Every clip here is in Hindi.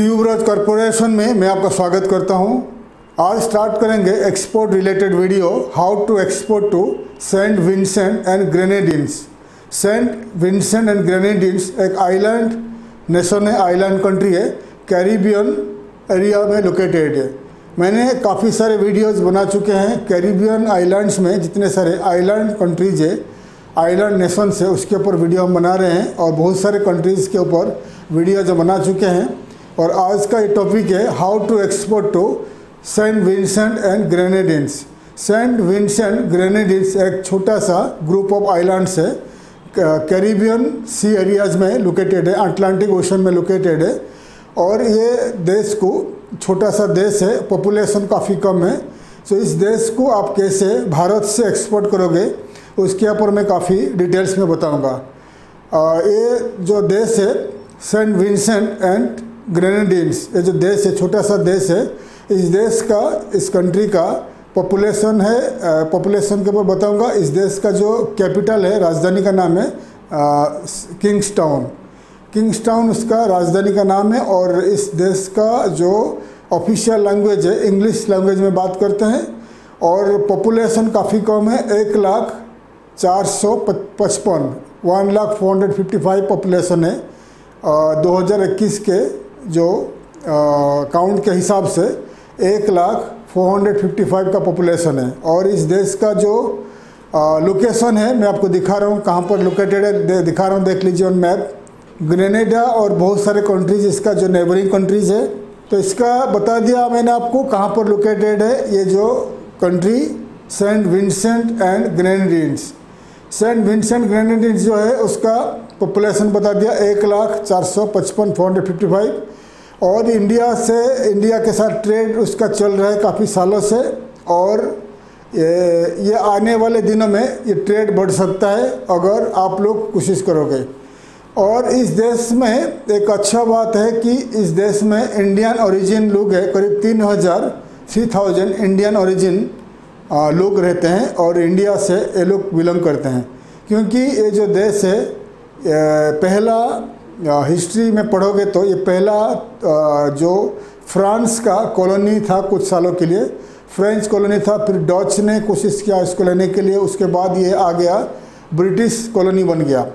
ट्यूबरोज कॉरपोरेशन में मैं आपका स्वागत करता हूं। आज स्टार्ट करेंगे export related video, how to export to Saint Vincent and Grenadines. Saint Vincent and Grenadines एक आइलैंड नेशन है, आइलैंड कंट्री है, कैरिबियन एरिया में लोकेटेड है। मैंने काफ़ी सारे वीडियोस बना चुके हैं कैरिबियन आइलैंड्स में, जितने सारे आइलैंड कंट्रीज है, आइलैंड नेशन है, उसके ऊपर वीडियो हम बना रहे हैं और बहुत सारे कंट्रीज़ के ऊपर वीडियो जो बना चुके हैं। और आज का ये टॉपिक है how to export to Saint Vincent and Grenadines. Saint Vincent Grenadines एक छोटा सा ग्रुप ऑफ आइलैंड्स है, कैरिबियन सी एरियाज़ में लोकेटेड है, अटलांटिक ओशन में लोकेटेड है। और ये देश को छोटा सा देश है, पॉपुलेशन काफ़ी कम है। तो इस देश को आप कैसे भारत से एक्सपोर्ट करोगे उसके ऊपर मैं काफ़ी डिटेल्स में बताऊंगा। ये जो देश है सेंट विंसेंट एंड ग्रेनेडिन्स, ये जो देश है, छोटा सा देश है, इस देश का, इस कंट्री का पॉपुलेशन है, पॉपुलेशन के ऊपर बताऊंगा। इस देश का जो कैपिटल है, राजधानी का नाम है किंग्सटाउन। किंग्सटाउन उसका राजधानी का नाम है। और इस देश का जो ऑफिशियल लैंग्वेज है, इंग्लिश लैंग्वेज में बात करते हैं। और पॉपुलेशन काफ़ी कम है, 1,455,000 1,455 पॉपुलेशन है। 2021 के जो काउंट के हिसाब से 1,455 का पॉपुलेशन है। और इस देश का जो लोकेशन है मैं आपको दिखा रहा हूँ, कहाँ पर लोकेटेड है दिखा रहा हूँ, देख लीजिए ऑन मैप। ग्रेनेडा और बहुत सारे कंट्रीज इसका जो नेबरिंग कंट्रीज है, तो इसका बता दिया मैंने आपको कहाँ पर लोकेटेड है ये जो country, Saint Vincent and Grenadines. Saint Vincent Grenadines जो है उसका पॉपुलेशन बता दिया 1,455,455। और इंडिया के साथ ट्रेड उसका चल रहा है काफ़ी सालों से। और ये आने वाले दिनों में ये ट्रेड बढ़ सकता है अगर आप लोग कोशिश करोगे। और इस देश में एक अच्छा बात है कि इस देश में इंडियन ओरिजिन लोग है, करीब 3,000 इंडियन ओरिजिन लोग रहते हैं और इंडिया से ये लोग बिलोंग करते हैं। क्योंकि ये जो देश है, पहला हिस्ट्री में पढ़ोगे तो ये पहला जो फ्रांस का कॉलोनी था कुछ सालों के लिए, फ्रेंच कॉलोनी था, फिर डच ने कोशिश किया इसको लेने के लिए, उसके बाद ये आ गया ब्रिटिश कॉलोनी बन गया।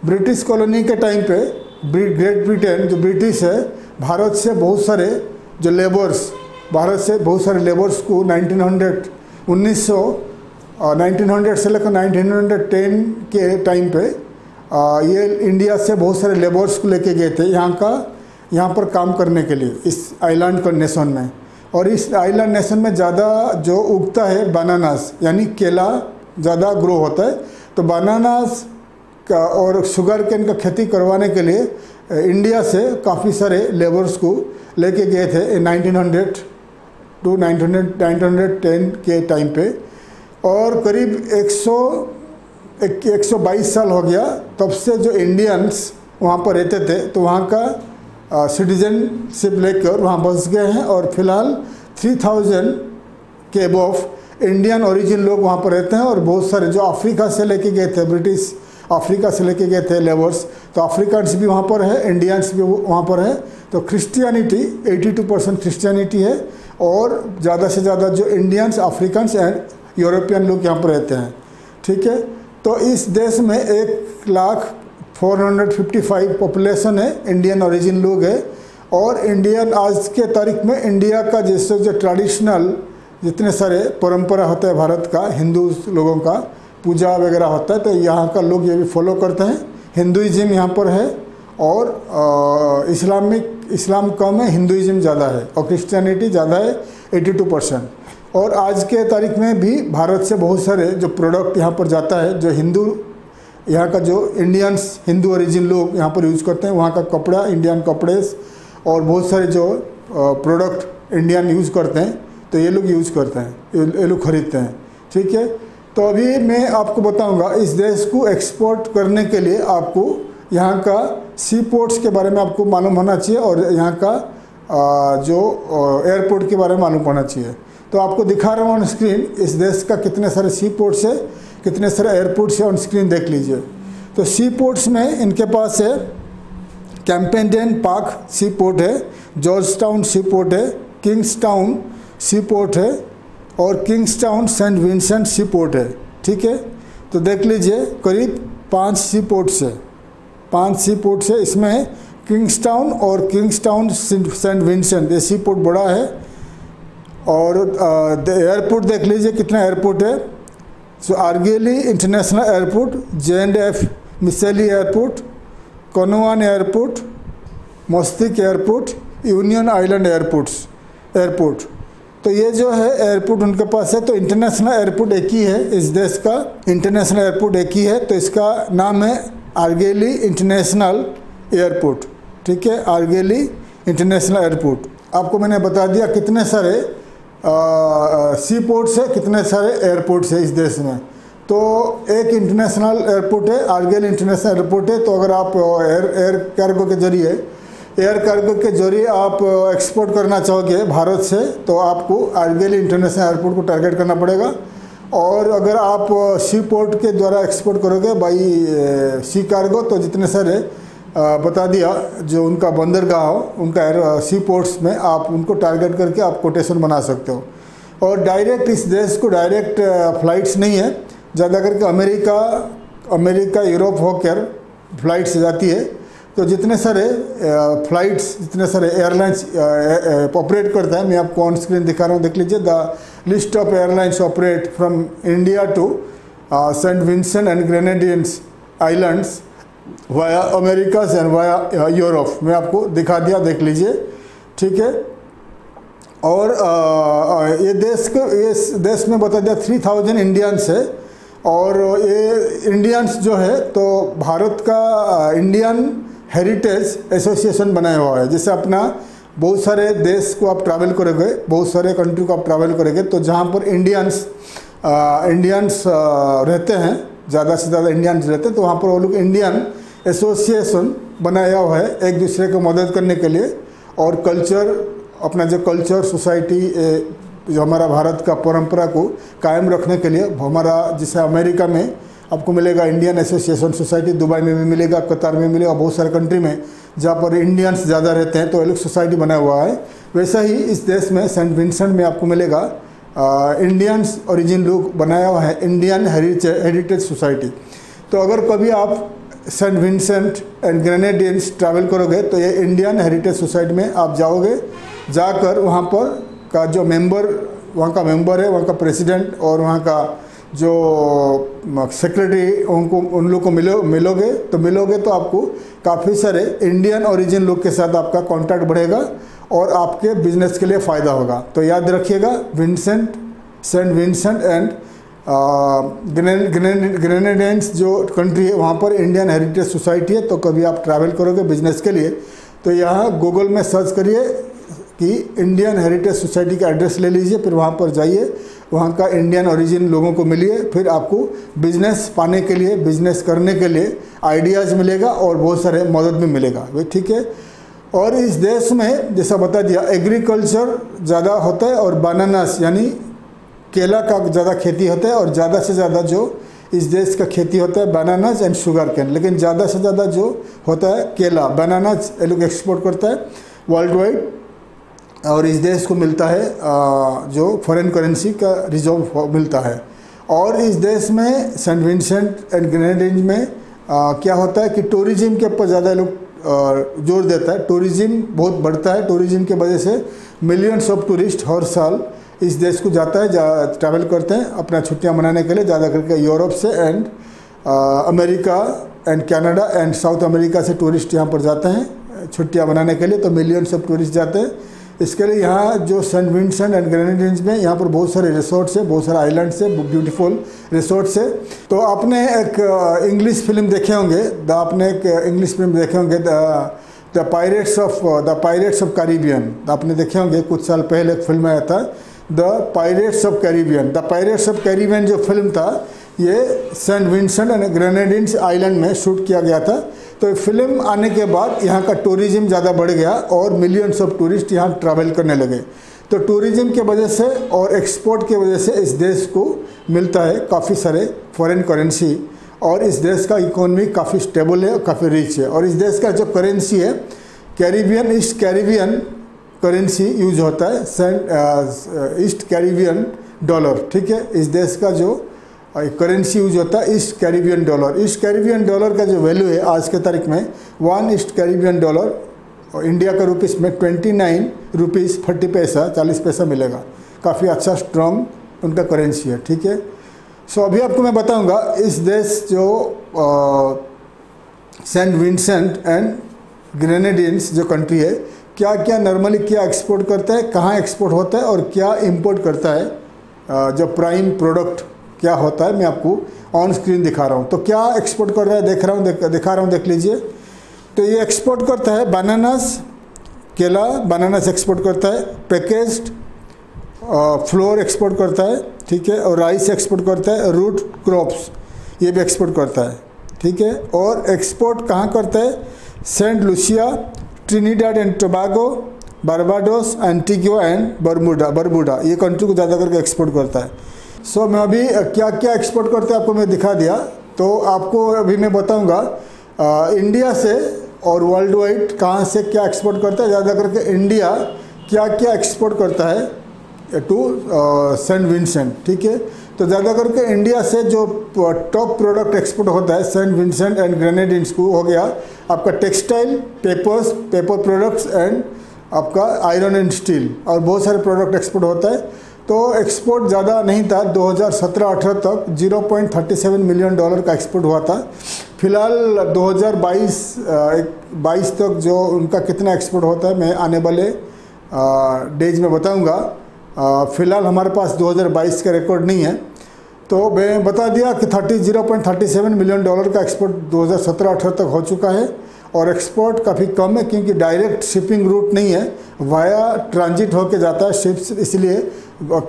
ब्रिटिश कॉलोनी के टाइम पे ग्रेट ब्रिटेन जो ब्रिटिश है, भारत से बहुत सारे जो लेबर्स, भारत से बहुत सारे लेबर्स को 1900 से लेकर 1910 के टाइम पे ये इंडिया से बहुत सारे लेबर्स को लेके गए थे यहाँ पर काम करने के लिए इस आइलैंड का नेशन में। और इस आइलैंड नेशन में ज़्यादा जो उगता है बनानास, यानी केला ज़्यादा ग्रो होता है। तो बनानास का और शुगर केन का खेती करवाने के लिए इंडिया से काफ़ी सारे लेबर्स को लेके गए थे 1900 टू 1910 के टाइम पे। और करीब 122 साल हो गया तब से जो इंडियंस वहाँ पर रहते थे, तो वहाँ का सिटीजनशिप लेकर वहाँ बस गए हैं। और फिलहाल 3,000 के अबव इंडियन ओरिजिन लोग वहाँ पर रहते हैं। और बहुत सारे जो अफ्रीका से लेके गए थे, ब्रिटिश अफ्रीका से लेके गए थे लेबर्स, तो अफ्रीकन्स भी वहाँ पर है, इंडियंस भी वहाँ पर है। तो क्रिश्चियनिटी 82% क्रिश्चियनिटी है। और ज़्यादा से ज़्यादा जो इंडियंस, अफ्रीकन्स एंड यूरोपियन लोग यहाँ पर रहते हैं। ठीक है, तो इस देश में 1,455 पॉपुलेशन है, इंडियन ओरिजिन लोग है। और इंडियन आज के तारीख में इंडिया का जैसे जो ट्रेडिशनल जितने सारे परंपरा होता है भारत का, हिंदू लोगों का पूजा वगैरह होता है, तो यहाँ का लोग ये भी फॉलो करते हैं। हिंदुइज्म यहाँ पर है और इस्लाम कम है, हिंदुइज्म ज़्यादा है और क्रिश्चियनिटी ज़्यादा है 82%। और आज के तारीख में भी भारत से बहुत सारे जो प्रोडक्ट यहाँ पर जाता है, जो यहाँ का जो इंडियंस हिंदू ओरिजिन लोग यहाँ पर यूज़ करते हैं, वहाँ का कपड़ा, इंडियन कपड़े और बहुत सारे जो प्रोडक्ट इंडियन यूज़ करते हैं, तो ये लोग यूज़ करते हैं, ये लोग खरीदते हैं। ठीक है, तो अभी मैं आपको बताऊंगा इस देश को एक्सपोर्ट करने के लिए आपको यहाँ का सी पोर्ट्स के बारे में आपको मालूम होना चाहिए और यहाँ का जो एयरपोर्ट के बारे में मालूम होना चाहिए। तो आपको दिखा रहा हूँ ऑन स्क्रीन इस देश का कितने सारे सी पोर्ट्स है, कितने सारे एयरपोर्ट्स है, ऑन स्क्रीन देख लीजिए। तो सी पोर्ट्स में इनके पास है कैंपेडेन पार्क सी पोर्ट है, जॉर्ज टाउन सी पोर्ट है, किंग्स टाउन सी पोर्ट है और किंग्स टाउन सेंट विंसेंट सी पोर्ट है। ठीक है, तो देख लीजिए करीब 5 सी पोर्ट्स है, 5 सी पोर्ट्स है। इसमें किंग्स टाउन और किंग्स टाउन सेंट विंसेंट ये सी पोर्ट बड़ा है। और एयरपोर्ट देख लीजिए कितना एयरपोर्ट है। So Argyle international airport, J&F Mitchell airport, Canouan airport, Mustique airport, Union Island airport. तो ये जो है एयरपोर्ट उनके पास है। तो इंटरनेशनल एयरपोर्ट एक ही है इस देश का, इंटरनेशनल एयरपोर्ट एक ही है। तो इसका नाम है आर्गेली इंटरनेशनल एयरपोर्ट। ठीक है, आर्गेली इंटरनेशनल एयरपोर्ट। आपको मैंने बता दिया कितने सारे सी पोर्ट्स है, कितने सारे एयरपोर्ट्स है इस देश में। तो एक इंटरनेशनल एयरपोर्ट है, आर्गेली इंटरनेशनल एयरपोर्ट है। तो अगर आप एयर कार्गो के जरिए आप एक्सपोर्ट करना चाहोगे भारत से, तो आपको आर्गेली इंटरनेशनल एयरपोर्ट को टारगेट करना पड़ेगा। और अगर आप सी पोर्ट के द्वारा एक्सपोर्ट करोगे बाई सी कार्गो, तो जितने सारे बता दिया जो उनका बंदरगाह हो, उनका सी पोर्ट्स में आप उनको टारगेट करके आप कोटेशन बना सकते हो। और डायरेक्ट इस देश को डायरेक्ट फ्लाइट्स नहीं है, ज़्यादा करके अमेरिका यूरोप होकर फ्लाइट्स जाती है। तो जितने सारे फ्लाइट्स, जितने सारे एयरलाइंस ऑपरेट करता है, मैं आपको ऑन स्क्रीन दिखा रहा हूँ, देख लीजिए। The list of airlines operate from India to Saint Vincent and Grenadines islands via Americas and via Europe. मैं आपको दिखा दिया, देख लीजिए। ठीक है, और ये देश में बता दिया 3000 इंडियंस है। और ये इंडियंस जो है तो भारत का इंडियन हेरिटेज एसोसिएशन बनाया हुआ है। जैसे अपना बहुत सारे देश को आप ट्रैवल करोगे, बहुत सारे कंट्री को आप ट्रैवल करोगे, तो जहाँ पर इंडियंस रहते हैं, ज़्यादा से ज़्यादा इंडियंस रहते हैं, तो वहाँ पर वो लोग इंडियन एसोसिएशन बनाया हुआ है एक दूसरे को मदद करने के लिए। और कल्चर, अपना जो कल्चर सोसाइटी जो हमारा भारत का परंपरा को कायम रखने के लिए, हमारा जैसे अमेरिका में आपको मिलेगा इंडियन एसोसिएशन सोसाइटी, दुबई में भी मिलेगा, कतार में मिलेगा, बहुत सारे कंट्री में जहाँ पर इंडियंस ज़्यादा रहते हैं तो अलग सोसाइटी बना हुआ है। वैसा ही इस देश में सेंट विंसेंट में आपको मिलेगा इंडियंस ओरिजिन लोग बनाया हुआ है, इंडियन हेरिटेज सोसाइटी। तो अगर कभी आप सेंट विंसेंट एंड ग्रेनेडियंस ट्रैवल करोगे, तो ये इंडियन हेरिटेज सोसाइटी में आप जाओगे, जाकर वहाँ पर का जो वहाँ का मेंबर है, वहाँ का प्रेसिडेंट और वहाँ का जो सेक्रेटरी, उन लोग को मिलोगे तो आपको काफ़ी सारे इंडियन ओरिजिन लोग के साथ आपका कांटेक्ट बढ़ेगा और आपके बिजनेस के लिए फ़ायदा होगा। तो याद रखिएगा, सेंट विंसेंट एंड ग्रेनेडियंस जो कंट्री है वहाँ पर इंडियन हेरिटेज सोसाइटी है। तो कभी आप ट्रैवल करोगे बिजनेस के लिए, तो यहाँ गूगल में सर्च करिए कि इंडियन हेरिटेज सोसाइटी का एड्रेस ले लीजिए, फिर वहाँ पर जाइए, वहाँ का इंडियन ओरिजिन लोगों को मिलिए, फिर आपको बिजनेस पाने के लिए, बिजनेस करने के लिए आइडियाज़ मिलेगा और बहुत सारे मदद भी मिलेगा। वे ठीक है। और इस देश में जैसा बता दिया एग्रीकल्चर ज़्यादा होता है और बनानास यानी केला का ज़्यादा खेती होता है। और ज़्यादा से ज़्यादा जो इस देश का खेती होता है बनानास एंड शुगर कैन, लेकिन ज़्यादा से ज़्यादा जो होता है केला, बनानास ये लोग एक्सपोर्ट करता है वर्ल्ड वाइड। और इस देश को मिलता है जो फॉरेन करेंसी का रिजर्व मिलता है। और इस देश में सेंट विंसेंट एंड ग्रेनेडियंस में क्या होता है कि टूरिज्म के ऊपर ज़्यादा लोग जोर देता है, टूरिज्म बहुत बढ़ता है। टूरिज्म की वजह से मिलियंस ऑफ टूरिस्ट हर साल इस देश को जाता है, ट्रैवल करते हैं अपना छुट्टियां मनाने के लिए, ज़्यादा करके यूरोप से and America and Canada and south America से टूरिस्ट यहाँ पर जाते हैं छुट्टियां मनाने के लिए। तो मिलियंस ऑफ टूरिस्ट जाते हैं। इसके लिए यहाँ जो सेंट विंसेंट एंड ग्रेनेडियंस में यहाँ पर बहुत सारे रिसोर्ट्स है, बहुत सारे आइलैंड्स है, ब्यूटीफुल रिसोर्ट्स है। तो आपने एक इंग्लिश फिल्म देखे होंगे, द पायरेट्स ऑफ कैरिबियन, आपने देखे होंगे, कुछ साल पहले एक फिल्म आया था the pirates of Caribbean. The pirates of Caribbean जो फिल्म था ये सेंट विंसेंट एंड ग्रेनेडियंस आइलैंड में शूट किया गया था। तो फिल्म आने के बाद यहाँ का टूरिज्म ज़्यादा बढ़ गया और मिलियंस ऑफ टूरिस्ट यहाँ ट्रैवल करने लगे। तो टूरिज्म के वजह से और एक्सपोर्ट के वजह से इस देश को मिलता है काफ़ी सारे फॉरेन करेंसी और इस देश का इकोनॉमी काफ़ी स्टेबल है, काफ़ी रिच है। और इस देश का जो करेंसी है Caribbean, east Caribbean currency use होता है, ईस्ट कैरिबियन डॉलर, ठीक है। इस देश का जो करेंसी यूज होता है east Caribbean dollar. East Caribbean dollar का जो वैल्यू है आज के तारीख में 1 ईस्ट कैरिबियन डॉलर और इंडिया का रुपीस में 29 रुपीज़ 40 पैसा 40 पैसा मिलेगा। काफ़ी अच्छा स्ट्रॉन्ग उनका करेंसी है, ठीक है। सो अभी आपको मैं बताऊंगा इस देश जो सेंट विंसेंट एंड ग्रेनेडियंस जो कंट्री है क्या क्या नॉर्मली क्या एक्सपोर्ट करता है, कहाँ एक्सपोर्ट होता है और क्या इंपोर्ट करता है, जो प्राइम प्रोडक्ट क्या होता है मैं आपको ऑन स्क्रीन दिखा रहा हूँ। तो क्या एक्सपोर्ट कर रहा है दिखा रहा हूँ, देख लीजिए। तो ये एक्सपोर्ट करता है बनानास, केला बनानास एक्सपोर्ट करता है, पैकेज्ड फ्लोर एक्सपोर्ट करता है, ठीक है, और राइस एक्सपोर्ट करता है, रूट क्रॉप्स ये भी एक्सपोर्ट करता है, ठीक है। और एक्सपोर्ट कहाँ करता है, Saint Lucia, Trinidad and Tobago, Barbados, Antigua and Barbuda ये कंट्री को ज़्यादा करके एक्सपोर्ट करता है। सो मैं अभी क्या क्या एक्सपोर्ट करते हैं आपको मैं दिखा दिया। तो आपको अभी मैं बताऊंगा इंडिया से और वर्ल्ड वाइड कहाँ से क्या एक्सपोर्ट करता है। ज़्यादा करके इंडिया क्या क्या एक्सपोर्ट करता है टू सेंट विंसेंट, ठीक है। तो ज़्यादा करके इंडिया से जो टॉप प्रोडक्ट एक्सपोर्ट होता है सेंट विंसेंट एंड ग्रेनेडियंस को हो गया आपका टेक्सटाइल, पेपर प्रोडक्ट्स एंड आपका आयरन एंड स्टील और बहुत सारे प्रोडक्ट एक्सपोर्ट होता है। तो एक्सपोर्ट ज़्यादा नहीं था, 2017-18 तक 0.37 मिलियन डॉलर का एक्सपोर्ट हुआ था। फिलहाल 2022 तक जो उनका कितना एक्सपोर्ट होता है मैं आने वाले डेज में बताऊंगा। फ़िलहाल हमारे पास 2022 का रिकॉर्ड नहीं है, तो मैं बता दिया कि 0.37 मिलियन डॉलर का एक्सपोर्ट 2017-18 तक हो चुका है। और एक्सपोर्ट काफ़ी कम है क्योंकि डायरेक्ट शिपिंग रूट नहीं है, वाया ट्रांजिट होके जाता है शिप्स, इसलिए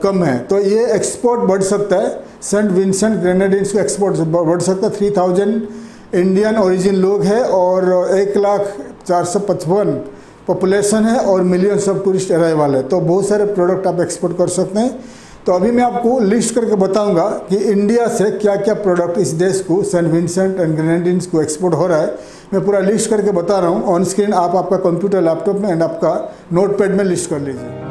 कम है। तो ये एक्सपोर्ट बढ़ सकता है, सेंट विंसेंट ग्रेनेडियंस का एक्सपोर्ट बढ़ सकता है। 3000 इंडियन ओरिजिन लोग हैं और 1,455,000 पॉपुलेशन है और मिलियंस ऑफ टूरिस्ट अराइवल है। तो बहुत सारे प्रोडक्ट आप एक्सपोर्ट कर सकते हैं। तो अभी मैं आपको लिस्ट करके बताऊंगा कि इंडिया से क्या क्या प्रोडक्ट इस देश को सेंट विंसेंट एंड ग्रेनेडियंस को एक्सपोर्ट हो रहा है। मैं पूरा लिस्ट करके बता रहा हूँ ऑन स्क्रीन, आप आपका कंप्यूटर लैपटॉप में एंड आपका नोटपैड में लिस्ट कर लीजिए।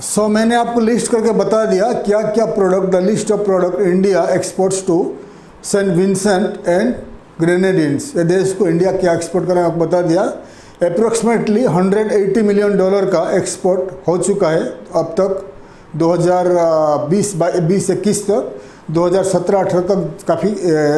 सो मैंने आपको लिस्ट करके बता दिया क्या क्या product, the list of product India exports to Saint Vincent and Grenadines. ये देश को इंडिया क्या एक्सपोर्ट करें आपको बता दिया। अप्रोक्सीमेटली 180 मिलियन डॉलर का एक्सपोर्ट हो चुका है अब तक 2020-21 तक। 2017-18 तक काफ़ी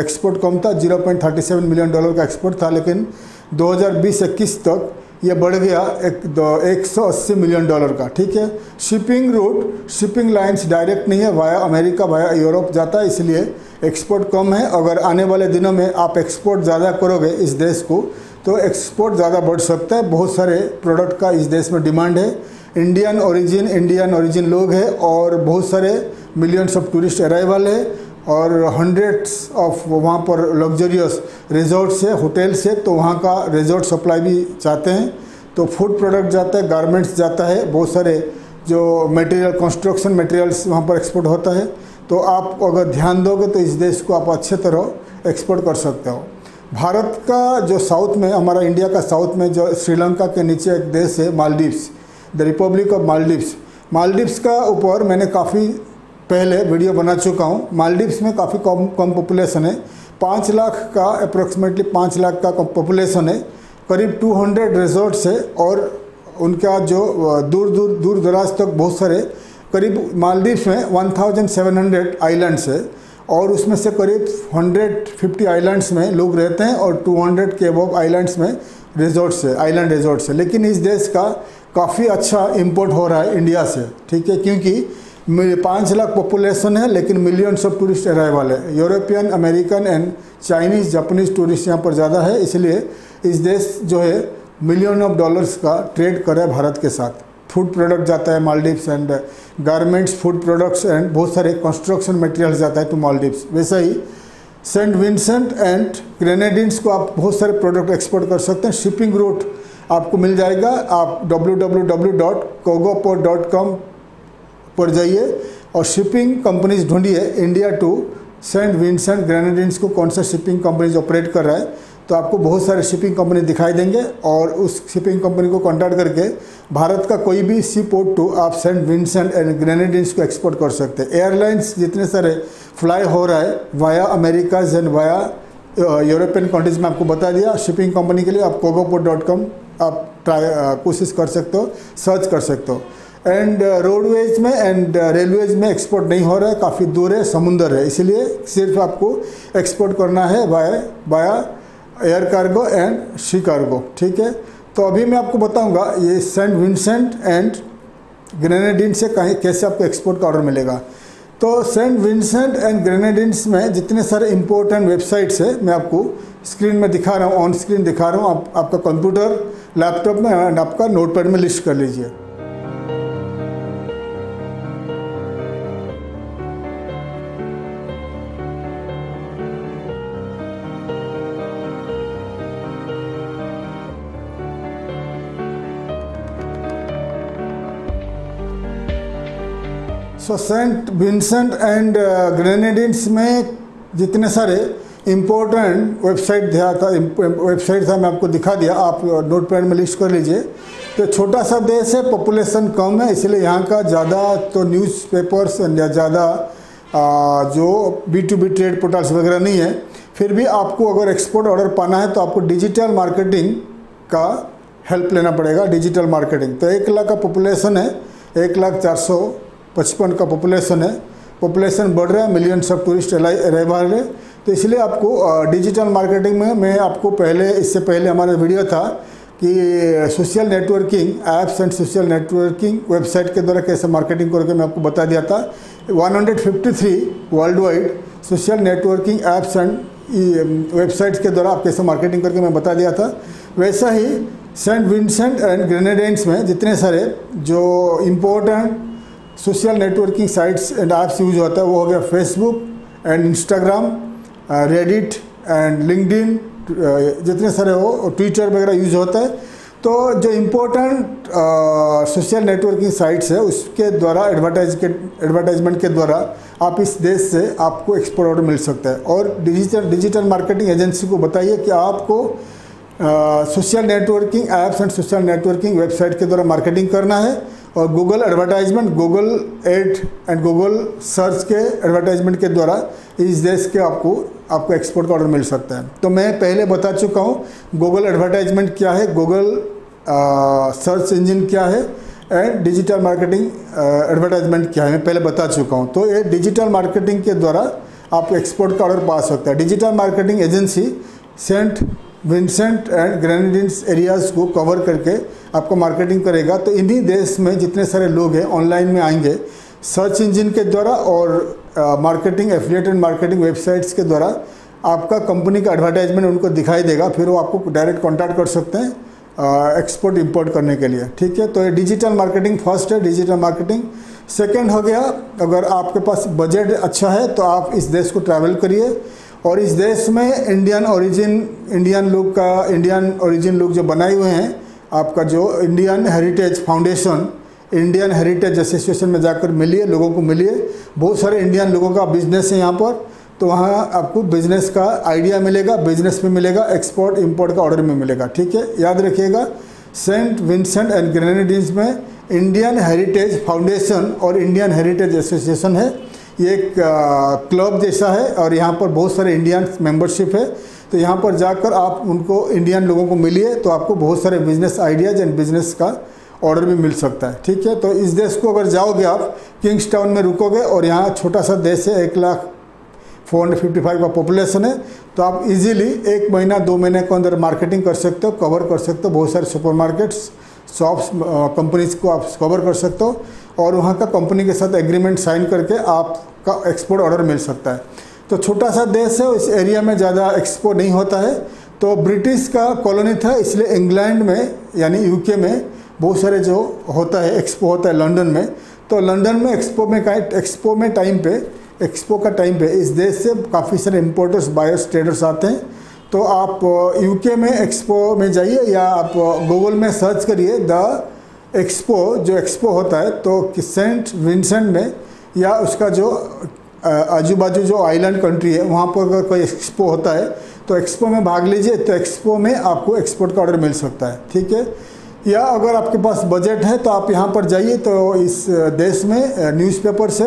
एक्सपोर्ट कम था, 0.37 मिलियन डॉलर का एक्सपोर्ट था, लेकिन 2020-21 तक ये बढ़ गया 180 मिलियन डॉलर का, ठीक है। Shipping root, shipping lines direct नहीं है, वाया अमेरिका वाया यूरोप जाता है, इसलिए एक्सपोर्ट कम है। अगर आने वाले दिनों में आप एक्सपोर्ट ज़्यादा करोगे इस देश को तो एक्सपोर्ट ज़्यादा बढ़ सकता है। बहुत सारे प्रोडक्ट का इस देश में डिमांड है। इंडियन ओरिजिन लोग हैं और बहुत सारे मिलियंस ऑफ टूरिस्ट अराइवल है और हंड्रेड्स ऑफ वहाँ पर लग्जरियस रिजॉर्ट्स है, होटल्स है, तो वहाँ का रिजॉर्ट सप्लाई भी चाहते हैं। तो फूड प्रोडक्ट जाता है, गारमेंट्स जाता है, बहुत सारे जो मटेरियल, कंस्ट्रक्शन मटेरियल्स वहाँ पर एक्सपोर्ट होता है। तो आप अगर ध्यान दोगे तो इस देश को आप अच्छे तरह एक्सपोर्ट कर सकते हो। भारत का जो साउथ में, हमारा इंडिया का साउथ में जो श्रीलंका के नीचे एक देश है Maldives, the Republic of Maldives. Maldives का ऊपर मैंने काफ़ी पहले वीडियो बना चुका हूँ। मालदीव्स में काफ़ी कम पॉपुलेशन है, 5 लाख का अप्रोक्सीमेटली 5 लाख का पॉपुलेशन है। करीब 200 रिजॉर्ट्स है और उनका जो दूर दराज तक बहुत सारे, करीब मालदीव्स में 1700 आइलैंड्स है और उसमें से करीब 150 आइलैंड्स में लोग रहते हैं और 200 के अबव आइलैंड्स में रिजॉर्ट से, आइलैंड रिजॉर्ट से। लेकिन इस देश का काफ़ी अच्छा इंपोर्ट हो रहा है इंडिया से, ठीक है, क्योंकि 5 लाख पॉपुलेशन है लेकिन मिलियंस ऑफ टूरिस्ट अराइवल है। European, American and Chinese, Japanese tourist यहाँ पर ज़्यादा है, इसलिए इस देश जो है मिलियन ऑफ डॉलर्स का ट्रेड कर रहा है भारत के साथ। फूड प्रोडक्ट जाता है Maldives and garments, food products and बहुत सारे कंस्ट्रक्शन मटेरियल्स जाता है टू मालदीव्स। वैसा ही सेंट विंसेंट एंड ग्रेनेडिन्स को आप बहुत सारे प्रोडक्ट एक्सपोर्ट कर सकते हैं। शिपिंग रूट आपको मिल जाएगा, आप www.cogoport.com पर जाइए और शिपिंग कंपनीज ढूंढिए India to Saint Vincent Grenadines को कौन सा शिपिंग कंपनीज ऑपरेट कर रहा है, तो आपको बहुत सारे शिपिंग कंपनी दिखाई देंगे और उस शिपिंग कंपनी को कांटेक्ट करके भारत का कोई भी सी पोर्ट टू आप सेंट विंसेंट एंड ग्रेनेडिन्स को एक्सपोर्ट कर सकते हैं। एयरलाइंस जितने सारे फ्लाई हो रहा है via Americas and via European countries में आपको बता दिया। शिपिंग कंपनी के लिए आप cogoport.com आप कोशिश कर सकते हो, सर्च कर सकते हो। एंड रोडवेज में एंड रेलवेज में एक्सपोर्ट नहीं हो रहा है, काफ़ी दूर है, समुंदर है, इसलिए सिर्फ आपको एक्सपोर्ट करना है via air cargo and sea cargo, ठीक है। तो अभी मैं आपको बताऊंगा ये सेंट विंसेंट एंड ग्रेनेडिन से कैसे आपको एक्सपोर्ट का ऑर्डर मिलेगा। तो सेंट विंसेंट एंड ग्रेनेडिन्स में जितने सारे इंपॉर्टेंट वेबसाइट्स है मैं आपको स्क्रीन में दिखा रहा हूँ, ऑन स्क्रीन दिखा रहा हूँ। आपका कंप्यूटर, लैपटॉप में एंड आपका नोटपैड में लिस्ट कर लीजिए। So Saint Vincent and Grenadines में जितने सारे इम्पोर्टेंट वेबसाइट था मैं आपको दिखा दिया, आप नोटपैड में लिस्ट कर लीजिए। तो छोटा सा देश है, पॉपुलेशन कम है, इसलिए यहाँ का ज़्यादा तो न्यूज़पेपर्स या ज़्यादा जो B2B ट्रेड पोर्टल्स वगैरह नहीं है। फिर भी आपको अगर एक्सपोर्ट ऑर्डर पाना है तो आपको डिजिटल मार्केटिंग का हेल्प लेना पड़ेगा। डिजिटल मार्केटिंग तो 1 लाख का पॉपुलेशन है, 1,455 का पॉपुलेशन है, पॉपुलेशन बढ़ रहा है, मिलियंस ऑफ टूरिस्ट अराइवल है। तो इसलिए आपको डिजिटल मार्केटिंग में मैं आपको इससे पहले हमारा वीडियो था कि social networking apps and social networking website के द्वारा कैसे मार्केटिंग करके मैं आपको बता दिया था। 153 world wide social networking apps and websites के द्वारा आप कैसे मार्केटिंग करके मैं बता दिया था। वैसा ही सेंट विंसेंट एंड ग्रेनेडिन्स में जितने सारे जो important social networking sites and apps use होता है वो हो गया Facebook and Instagram, Reddit and LinkedIn, जितने सारे हो, ट्विटर वगैरह यूज होता है। तो जो इम्पोर्टेंट सोशल नेटवर्किंग साइट्स है उसके द्वारा एडवर्टाइजमेंट के द्वारा आप इस देश से आपको एक्सपोर्ट ऑर्डर मिल सकता है। और डिजिटल मार्केटिंग एजेंसी को बताइए कि आपको social networking apps and social networking website के द्वारा मार्केटिंग करना है और Google advertisement, Google ad and Google search के एडवर्टाइजमेंट के द्वारा इस देश के आपको एक्सपोर्ट का ऑर्डर मिल सकता है। तो मैं पहले बता चुका हूँ गूगल एडवर्टाइजमेंट क्या है, गूगल सर्च इंजन क्या है एंड डिजिटल मार्केटिंग एडवर्टाइजमेंट क्या है, मैं पहले बता चुका हूँ। तो ये डिजिटल मार्केटिंग के द्वारा आप एक्सपोर्ट का ऑर्डर पा सकते हैं। Digital marketing agency Saint Vincent and Grenadines areas को कवर करके आपको मार्केटिंग करेगा। तो इन्हीं देश में जितने सारे लोग हैं ऑनलाइन में आएंगे सर्च इंजन के द्वारा और मार्केटिंग एफिलिएटेड मार्केटिंग वेबसाइट्स के द्वारा आपका कंपनी का एडवर्टाइजमेंट उनको दिखाई देगा, फिर वो आपको डायरेक्ट कॉन्टैक्ट कर सकते हैं एक्सपोर्ट इंपोर्ट करने के लिए, ठीक है। तो ये डिजिटल मार्केटिंग फर्स्ट है, डिजिटल मार्केटिंग। सेकेंड हो गया, अगर आपके पास बजट अच्छा है तो आप इस देश को ट्रैवल करिए और इस देश में इंडियन ओरिजिन लोग जो बनाए हुए हैं, आपका जो Indian heritage foundation, Indian heritage association में जाकर मिलिए, लोगों को मिलिए। बहुत सारे इंडियन लोगों का बिजनेस है यहाँ पर, तो वहाँ आपको बिजनेस का आइडिया मिलेगा, बिजनेस में मिलेगा, एक्सपोर्ट इंपोर्ट का ऑर्डर में मिलेगा, ठीक है। याद रखिएगा सेंट विंसेंट एंड ग्रेनेडिन्स में इंडियन हेरिटेज फाउंडेशन और इंडियन हेरिटेज एसोसिएशन है। ये एक क्लब जैसा है और यहाँ पर बहुत सारे इंडियन मेंबरशिप है। तो यहाँ पर जाकर आप उनको इंडियन लोगों को मिलिए तो आपको बहुत सारे बिजनेस आइडियाज एंड बिजनेस का ऑर्डर भी मिल सकता है, ठीक है। तो इस देश को अगर जाओगे आप किंग्स टाउन में रुकोगे और यहाँ छोटा सा देश है, 455 का पॉपुलेशन है। तो आप इजीली 1 महीना 2 महीने के अंदर मार्केटिंग कर सकते हो, कवर कर सकते हो। बहुत सारे सुपरमार्केट्स, शॉप्स, कंपनीज को आप कवर कर सकते हो और वहाँ का कंपनी के साथ एग्रीमेंट साइन करके आपका एक्सपोर्ट ऑर्डर मिल सकता है। तो छोटा सा देश है, इस एरिया में ज़्यादा एक्सपोर्ट नहीं होता है। तो ब्रिटिश का कॉलोनी था, इसलिए इंग्लैंड में यानी यूके में बहुत सारे जो होता है एक्सपो होता है लंदन में। तो लंदन में एक्सपो का टाइम पे इस देश से काफ़ी सारे इम्पोर्टर्स, बायर्स, ट्रेडर्स आते हैं। तो आप यूके में एक्सपो में जाइए या आप गूगल में सर्च करिए द एक्सपो, जो एक्सपो होता है तो सेंट विंसेंट में या उसका जो आजू बाजू जो आइलैंड कंट्री है वहाँ पर अगर कोई एक्सपो होता है तो एक्सपो में भाग लीजिए। तो एक्सपो में आपको एक्सपोर्ट का ऑर्डर मिल सकता है, ठीक है। या अगर आपके पास बजट है तो आप यहाँ पर जाइए। तो इस देश में न्यूज़पेपर से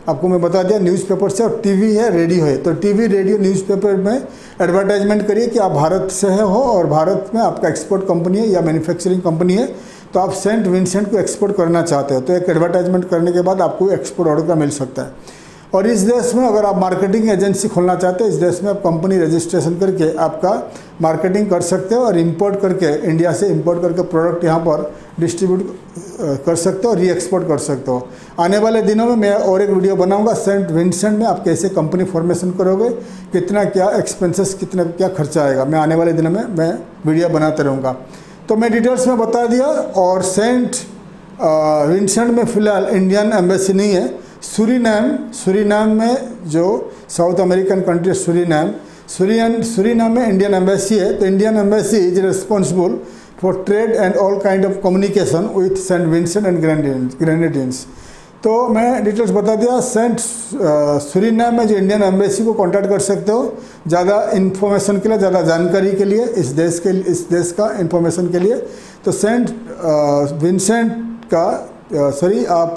आपको मैं बता दिया, न्यूज़पेपर से और टीवी है, रेडियो है। तो टीवी, रेडियो, न्यूज़पेपर में एडवर्टाइजमेंट करिए कि आप भारत से हो और भारत में आपका एक्सपोर्ट कंपनी है या मैन्युफैक्चरिंग कंपनी है, तो आप सेंट विंसेंट को एक्सपोर्ट करना चाहते हो। तो एक एडवर्टाइजमेंट करने के बाद आपको एक्सपोर्ट ऑर्डर का मिल सकता है। और इस देश में अगर आप मार्केटिंग एजेंसी खोलना चाहते हैं, इस देश में आप कंपनी रजिस्ट्रेशन करके आपका मार्केटिंग कर सकते हो और इंपोर्ट करके, इंडिया से इंपोर्ट करके प्रोडक्ट यहाँ पर डिस्ट्रीब्यूट कर सकते हो और री एक्सपोर्ट कर सकते हो। आने वाले दिनों में मैं और एक वीडियो बनाऊंगा सेंट विंसेंट में आप कैसे कंपनी फॉर्मेशन करोगे, कितना क्या एक्सपेंसेस, कितना क्या खर्चा आएगा। मैं आने वाले दिनों में मैं वीडियो बनाते रहूँगा। तो मैं डिटेल्स में बता दिया। और सेंट विंसेंट में फ़िलहाल इंडियन एम्बेसी नहीं है। सूरीनाम में जो साउथ अमेरिकन कंट्री सूरीनाम में इंडियन एम्बेसी है। तो Indian embassy is responsible for trade and all kind of communication with Saint Vincent and Grenadines. तो मैं डिटेल्स बता दिया। सेंट सूरीनाम में जो इंडियन एम्बेसी को कांटेक्ट कर सकते हो ज़्यादा इन्फॉर्मेशन के लिए, ज़्यादा जानकारी के लिए, इस देश का इन्फॉर्मेशन के लिए। तो सेंट विंसेंट का आप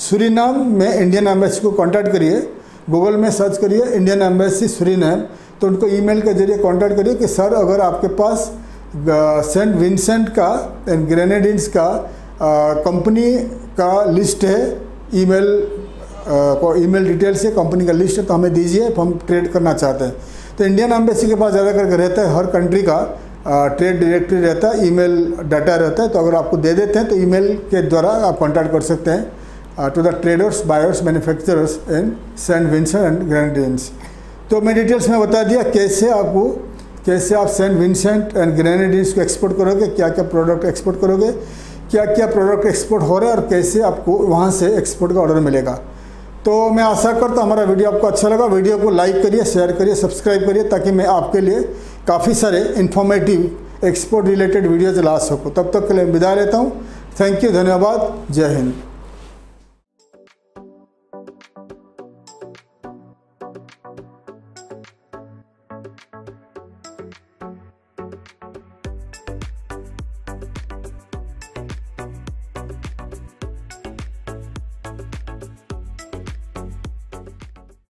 सूरीनाम में इंडियन एम्बेसी को कांटेक्ट करिए, गूगल में सर्च करिए इंडियन एम्बेसी सूरीनाम। तो उनको ईमेल के जरिए कांटेक्ट करिए कि सर अगर आपके पास सेंट विंसेंट का एंड ग्रेनेडियंस का कंपनी का लिस्ट है, ईमेल डिटेल्स है, कंपनी का लिस्ट है, तो हमें दीजिए, हम ट्रेड करना चाहते हैं। तो इंडियन एम्बेसी के पास ज़्यादा करके रहता है, हर कंट्री का ट्रेड डायरेक्टरी रहता है, ईमेल डाटा रहता है। तो अगर आपको दे देते हैं तो ईमेल के द्वारा आप कांटेक्ट कर सकते हैं to the traders, buyers, manufacturers in Saint Vincent and Grenadines. तो मैं डिटेल्स में बता दिया कैसे आप सेंट विंसेंट एंड ग्रेनेडियंस को एक्सपोर्ट करोगे, क्या क्या प्रोडक्ट एक्सपोर्ट करोगे, क्या क्या प्रोडक्ट एक्सपोर्ट हो रहे हैं और कैसे आपको वहाँ से एक्सपोर्ट का ऑर्डर मिलेगा। तो मैं आशा करता हूँ हमारा वीडियो आपको अच्छा लगा। वीडियो को लाइक करिए, शेयर करिए, सब्सक्राइब करिए, ताकि मैं आपके लिए काफ़ी सारे इन्फॉर्मेटिव एक्सपोर्ट रिलेटेड वीडियोज़ ला सकूँ। तब तक के लिए विदा लेता हूँ। थैंक यू, धन्यवाद, जय हिंद।